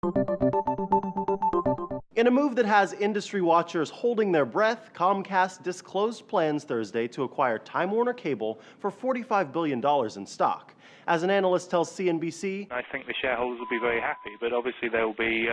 In a move that has industry watchers holding their breath, Comcast disclosed plans Thursday to acquire Time Warner Cable for $45 billion in stock. As an analyst tells CNBC, I think the shareholders will be very happy, but obviously they'll be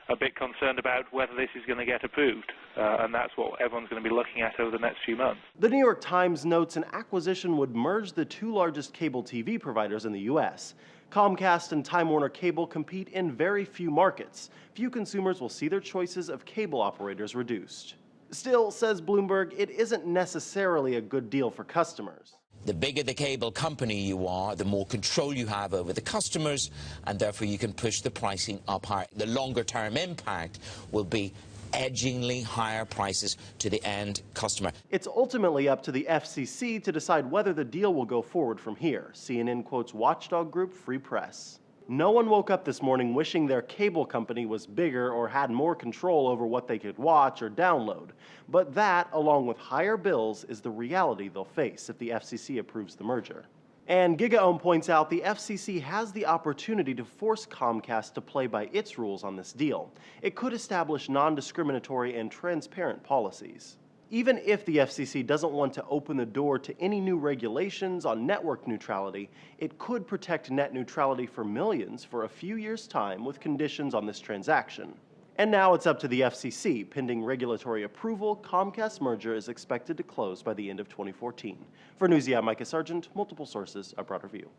a bit concerned about whether this is going to get approved, and that's what everyone's going to be looking at over the next few months. The New York Times notes an acquisition would merge the two largest cable TV providers in the U.S. Comcast and Time Warner Cable compete in very few markets. Few consumers will see their choices of cable operators reduced. Still, says Bloomberg, it isn't necessarily a good deal for customers. The bigger the cable company you are, the more control you have over the customers, and therefore you can push the pricing up higher. The longer-term impact will be edgingly higher prices to the end customer. It's ultimately up to the FCC to decide whether the deal will go forward from here, CNN quotes watchdog group Free Press. No one woke up this morning wishing their cable company was bigger or had more control over what they could watch or download. But that, along with higher bills, is the reality they'll face if the FCC approves the merger. And GigaOhm points out the FCC has the opportunity to force Comcast to play by its rules on this deal. It could establish non-discriminatory and transparent policies. Even if the FCC doesn't want to open the door to any new regulations on network neutrality, it could protect net neutrality for millions for a few years' time with conditions on this transaction. And now it's up to the FCC. Pending regulatory approval, Comcast merger is expected to close by the end of 2014. For Newsy, I'm Micah Sargent. Multiple sources, a broader view.